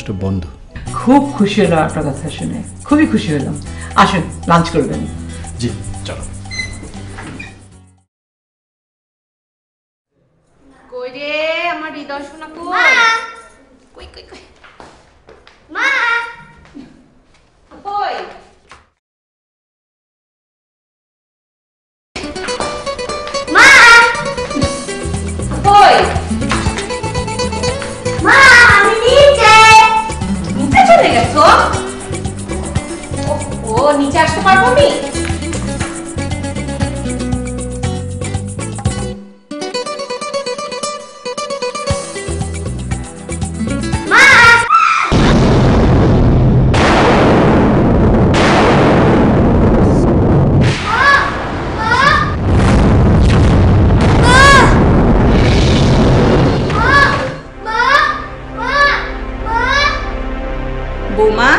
ঘনিষ্ঠ বন্ধু। খুব খুশি হলাম আপনার কথা শুনে, খুবই খুশি হলাম। আসুন লাঞ্চ করবেন। জি চলো। কই রে আমার হৃদয় শোনা কই? কই কই কই মা কই? মা কই? মা আমি নিচে। নিচে চলে গেছো? ও নিচে আসতে পারবো আমি? বৌমা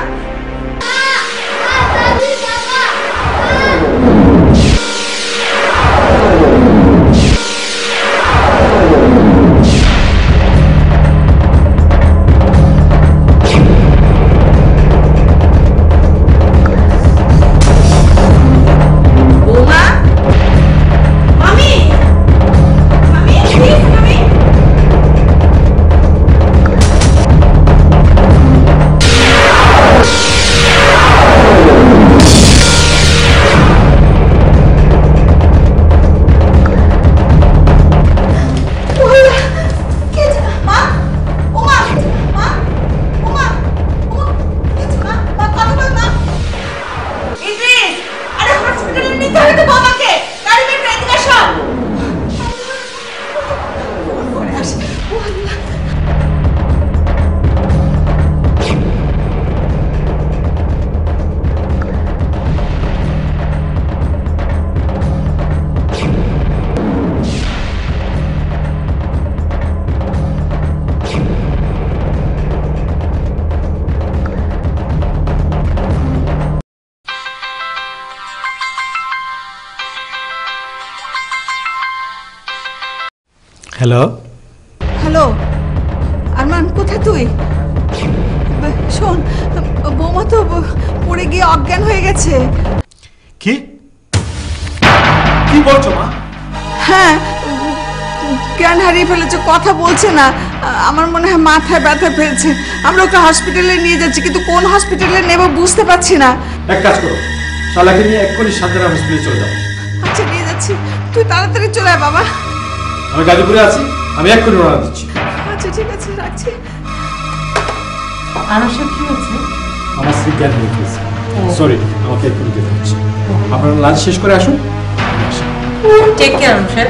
হ্যালো হ্যালো আরমান, কোথায় তুই? শোন, বৌমা তো পড়ে গিয়ে অজ্ঞান হয়ে গেছে। কি কি বলছো মা? হ্যাঁ, জ্ঞান হারিয়ে ফেলেছে, কথা বলছে না। আমার মনে হয় মাথায় ব্যথা পেয়েছে। আমরা ওকে হসপিটালে নিয়ে যাচ্ছি, কিন্তু কোন হসপিটালে নেব বুঝতে পারছি না। এক কাজ করো, শালাকে নিয়ে এক্ষুনি সান্তানা হসপিটালে চলে যাও। আচ্ছা নিয়ে যাচ্ছি, তুই তাড়াতাড়ি চলে আয় বাবা। আমি গাজীপুরে আছি, আমি এক্ষুনি রওনা দিচ্ছি। আচ্ছা ঠিক আছে, রাখছি। আমার সব কি হয়েছে? আমার স্ত্রী জ্ঞান হারিয়ে ফেলেছে। সরি, আমাকে এক্ষুনি যেতে হচ্ছে। আপনারা লাঞ্চ শেষ করে আসুন। টেক কেয়ার অনুসার।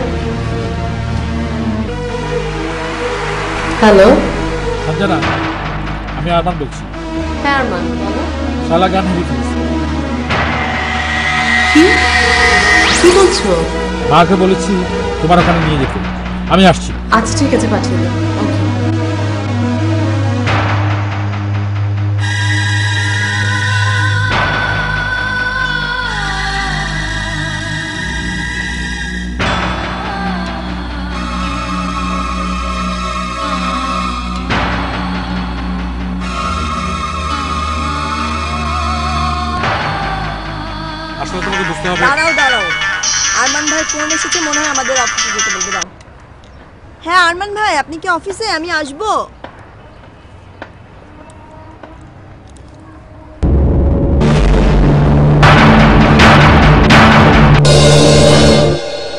হ্যালো সঞ্জনা, আমি আরমান বলছি। হ্যাঁ আরমান বলো। শালা গান হারিয়ে ফেলেছে। কি বলছো? মাকে বলেছি তোমার ওখানে নিয়ে যেতে, আমি আসছি। আচ্ছা ঠিক আছে, পাঠিয়ে দাও। আসলে তোমাকে বুঝতে হবে। দাঁড়াও দাঁড়াও, আরমান ভাই ফোন এসেছে, মনে হয় আমাদের অফিসে যেতে বলবে। দাও। হ্যাঁ আরমান ভাই, আপনি কি অফিসে? আমি আসবো।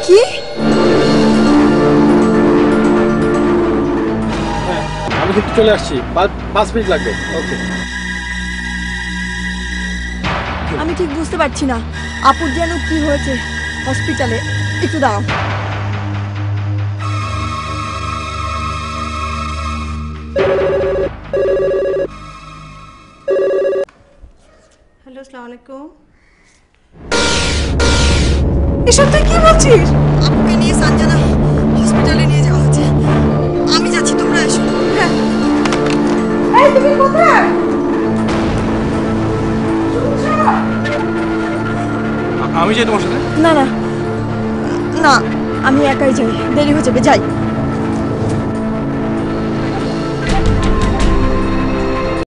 কি? আমি কিন্তু চলে আসছি, 5 মিনিট লাগবে। ওকে। আমি ঠিক বুঝতে পারছি না আপুর যেন কি হয়েছে হসপিটালে। একটু দাঁড়াও। হ্যালো, আসসালামু আলাইকুম। এসব তুই কি বলছিস? আপুকে নিয়ে সঞ্জনা হসপিটালে নিয়ে যাওয়া হচ্ছে। আমি যাচ্ছি, তোমরা এসো। হ্যাঁ। এই তুমি কোথায়? আমি যাই তোমার সাথে। না না না, আমি একাই যাই, দেরি হয়ে যাবে, যাই।